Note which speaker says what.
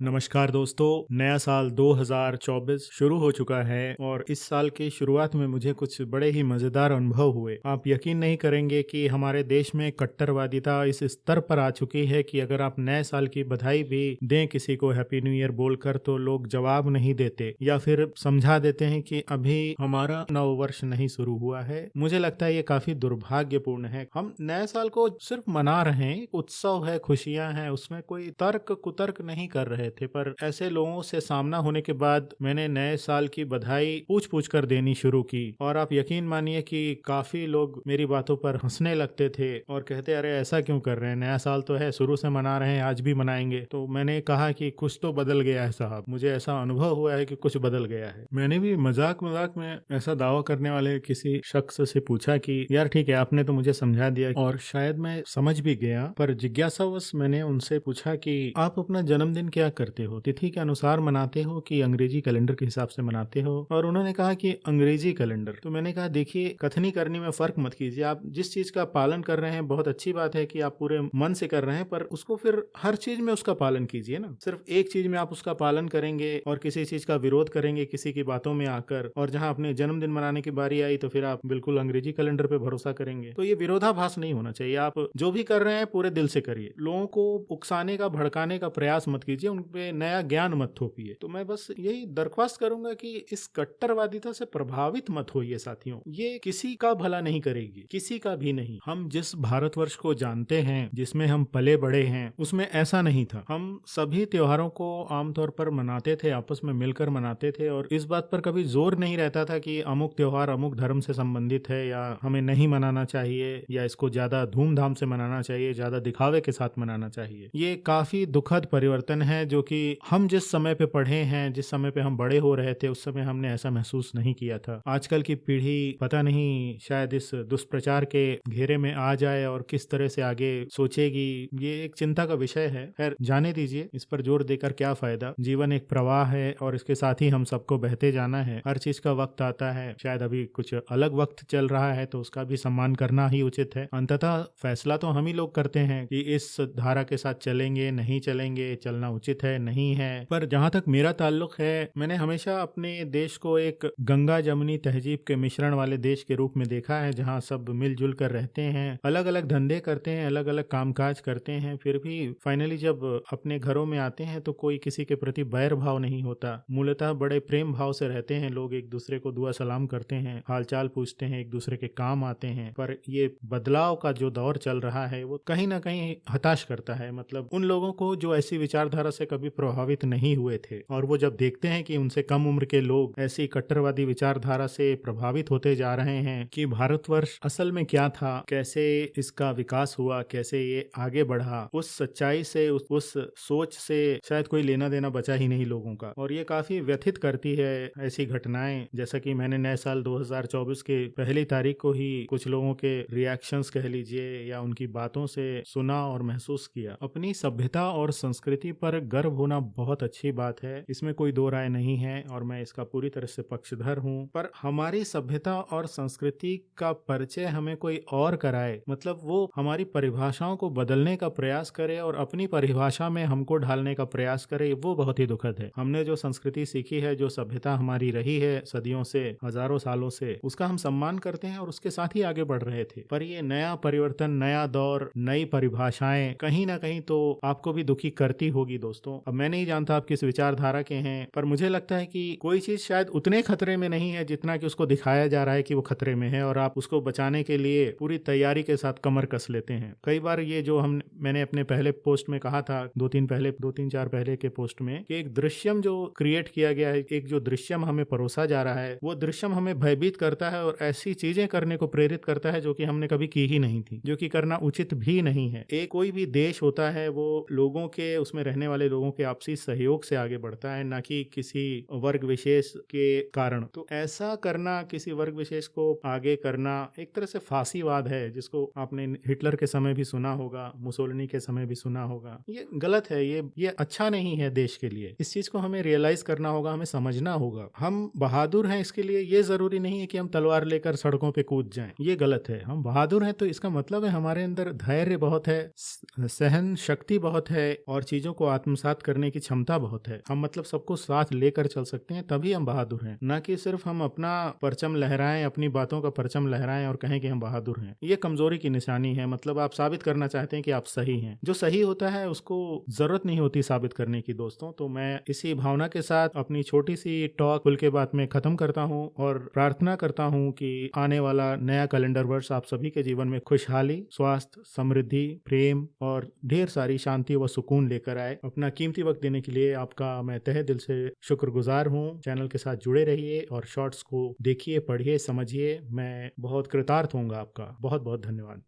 Speaker 1: नमस्कार दोस्तों, नया साल 2024 शुरू हो चुका है और इस साल की शुरुआत में मुझे कुछ बड़े ही मजेदार अनुभव हुए। आप यकीन नहीं करेंगे कि हमारे देश में कट्टरवादिता इस स्तर पर आ चुकी है कि अगर आप नए साल की बधाई भी दें किसी को हैप्पी न्यू ईयर बोलकर तो लोग जवाब नहीं देते या फिर समझा देते हैं कि अभी हमारा नव वर्ष नहीं शुरू हुआ है। मुझे लगता है ये काफी दुर्भाग्यपूर्ण है। हम नए साल को सिर्फ मना रहे हैं, उत्सव है, खुशियां हैं, उसमें कोई तर्क कुतर्क नहीं कर रहे थे। पर ऐसे लोगों से सामना होने के बाद मैंने नए साल की बधाई पूछ पूछ कर देनी शुरू की और आप यकीन मानिए कि काफी लोग मेरी बातों पर हंसने लगते थे और कहते अरे ऐसा क्यों कर रहे हैं, नया साल तो है, शुरू से मना रहे हैं, आज भी मनाएंगे। तो मैंने कहा कि कुछ तो बदल गया है साहब, मुझे ऐसा अनुभव हुआ है कि कुछ बदल गया है। मैंने भी मजाक मजाक में ऐसा दावा करने वाले किसी शख्स से पूछा कि यार ठीक है, आपने तो मुझे समझा दिया और शायद मैं समझ भी गया, पर जिज्ञासावश मैंने उनसे पूछा कि आप अपना जन्मदिन क्या करते हो, तिथि के अनुसार मनाते हो कि अंग्रेजी कैलेंडर के हिसाब से मनाते हो? और उन्होंने कहा कि अंग्रेजी कैलेंडर। तो मैंने कहा देखिए, कथनी करनी में फर्क मत कीजिए। आप जिस चीज का पालन कर रहे हैं बहुत अच्छी बात है कि आप पूरे मन से कर रहे हैं, पर उसको फिर हर चीज में उसका पालन कीजिए ना। सिर्फ एक चीज में आप उसका पालन करेंगे और किसी चीज का विरोध करेंगे किसी की बातों में आकर, और जहां अपने जन्मदिन मनाने की बारी आई तो फिर आप बिल्कुल अंग्रेजी कैलेंडर पे भरोसा करेंगे। तो ये विरोधाभास नहीं होना चाहिए। आप जो भी कर रहे हैं पूरे दिल से करिए, लोगों को उकसाने का भड़काने का प्रयास मत कीजिए, उनपे नया ज्ञान मत थोपिए। तो मैं बस यही दरख्वास्त करूंगा कि इस कट्टरवादिता से प्रभावित मत होइए साथियों, ये किसी का भला नहीं करेगी, किसी का भी नहीं। हम जिस भारतवर्ष को जानते हैं, जिसमें हम पले बड़े हैं, उसमें ऐसा नहीं था। हम सभी त्योहारों को आमतौर पर मनाते थे, आपस में मिलकर मनाते थे और इस बात पर कभी जोर नहीं रहता था कि अमुक त्योहार अमुक धर्म से संबंधित है या हमें नहीं मनाना चाहिए या इसको ज्यादा धूमधाम से मनाना चाहिए, ज्यादा दिखावे के साथ मनाना चाहिए। ये काफी दुखद परिवर्तन है जो कि हम जिस समय पे पढ़े हैं, जिस समय पे हम बड़े हो रहे थे, उस समय हमने ऐसा महसूस नहीं किया था। आजकल की पीढ़ी पता नहीं शायद इस दुष्प्रचार के घेरे में आ जाए और किस तरह से आगे सोचेगी, ये एक चिंता का विषय है। खैर जाने दीजिए, इस पर जोर देकर क्या फायदा। जीवन एक प्रवाह है और इसके साथ ही हम सबको बहते जाना है। हर चीज का वक्त आता है, शायद अभी कुछ अलग वक्त चल रहा है तो उसका भी सम्मान करना ही उचित है। अंततः फैसला तो हम ही लोग करते हैं कि इस धारा के साथ चलेंगे, नहीं चलेंगे, चलना उचित है, नहीं है। पर जहां तक मेरा ताल्लुक है, मैंने हमेशा अपने देश को एक गंगा जमुनी तहजीब के मिश्रण वाले देश के रूप में देखा है, जहां सब मिलजुल कर रहते हैं, अलग अलग धंधे करते हैं, अलग अलग कामकाज करते हैं, फिर भी फाइनली जब अपने घरों में आते हैं तो कोई किसी के प्रति बैर भाव नहीं होता। मूलतः बड़े प्रेम भाव से रहते हैं लोग, एक दूसरे को दुआ सलाम करते हैं, हालचाल पूछते हैं, एक दूसरे के काम आते हैं। पर ये बदलाव का जो दौर चल रहा है वो कहीं ना कहीं हताश करता है। मतलब उन लोगों को जो ऐसी विचारधारा से कभी प्रभावित नहीं हुए थे और वो जब देखते हैं कि उनसे कम उम्र के लोग ऐसी कट्टरवादी विचारधारा से प्रभावित होते जा रहे हैं कि भारतवर्ष असल में क्या था, कैसे इसका विकास हुआ, कैसे ये आगे बढ़ा, उस सच्चाई से, उस सोच से शायद कोई लेना देना बचा ही नहीं लोगों का। और ये काफी व्यथित करती है ऐसी घटनाएं। जैसा कि मैंने नए साल 2024 के पहली तारीख को ही कुछ लोगों के रिएक्शंस कह लीजिए या उनकी बातों से सुना और महसूस किया। अपनी सभ्यता और संस्कृति पर गर्व होना बहुत अच्छी बात है, इसमें कोई दो राय नहीं है और मैं इसका पूरी तरह से पक्षधर हूँ। पर हमारी सभ्यता और संस्कृति का परिचय हमें कोई और कराए, मतलब वो हमारी परिभाषाओं को बदलने का प्रयास करे और अपनी परिभाषा में हमको ढालने का प्रयास करे, वो बहुत ही दुखद है। हमने जो संस्कृति सीखी है, जो सभ्यता हमारी रही है सदियों से, हजारों सालों से, उसका हम सम्मान करते हैं और उसके साथ ही आगे बढ़ रहे थे। पर ये नया परिवर्तन, नया दौर, नई परिभाषाएं कहीं ना कहीं तो आपको भी दुखी करती होगी दोस्तों। अब मैं नहीं जानता आप किस विचारधारा के हैं, पर मुझे लगता है कि कोई चीज शायद उतने खतरे में नहीं है जितना कि उसको दिखाया जा रहा है कि वो खतरे में है और आप उसको बचाने के लिए पूरी तैयारी के साथ कमर कस लेते हैं। कई बार ये जो मैंने अपने पहले पोस्ट में कहा था, दो तीन चार पहले के पोस्ट में, कि एक दृश्यम जो क्रिएट किया गया है, एक जो दृश्यम हमें परोसा जा रहा है, वो दृश्यम हमें भयभीत करता है और ऐसी चीजें करने को प्रेरित करता है जो कि हमने कभी की ही नहीं थी, जो कि करना उचित भी नहीं है। एक कोई भी देश होता है वो लोगों के, उसमें रहने वाले लोगों के आपसी सहयोग से आगे बढ़ता है, ना कि किसी वर्ग विशेष के कारण। तो ऐसा करना, किसी वर्ग विशेष को आगे करना, एक तरह से फांसीवाद है, जिसको आपने हिटलर के समय भी सुना होगा, मुसोलिनी के समय भी सुना होगा। ये गलत है, ये अच्छा नहीं है देश के लिए। इस चीज को हमें रियलाइज करना होगा, हमें समझना होगा। हम बहादुर हैं इसके लिए ये जरूरी नहीं है कि हम तलवार लेकर सड़कों पे कूद जाएं, ये गलत है। हम बहादुर हैं तो इसका मतलब है हमारे अंदर धैर्य बहुत है, सहन शक्ति बहुत है और चीजों को आत्मसात बात करने की क्षमता बहुत है। हम मतलब सबको साथ लेकर चल सकते हैं, तभी हम बहादुर हैं। ना कि सिर्फ हम अपना परचम लहराएं, अपनी बातों का परचम लहराएं और कहें कि हम बहादुर हैं। ये कमजोरी की निशानी है। मतलब आप साबित करना चाहते हैं कि आप सही हैं। जो सही होता है उसको जरूरत नहीं होती साबित करने की दोस्तों। तो मैं इसी भावना के साथ अपनी छोटी सी टॉक खुल के बात में खत्म करता हूँ और प्रार्थना करता हूँ कि आने वाला नया कैलेंडर वर्ष आप सभी के जीवन में खुशहाली, स्वास्थ्य, समृद्धि, प्रेम और ढेर सारी शांति व सुकून लेकर आए। अपना कीमती वक्त देने के लिए आपका मैं तहे दिल से शुक्रगुजार हूँ। चैनल के साथ जुड़े रहिए और शॉर्ट्स को देखिए, पढ़िए, समझिए। मैं बहुत कृतार्थ होऊंगा आपका। बहुत बहुत धन्यवाद।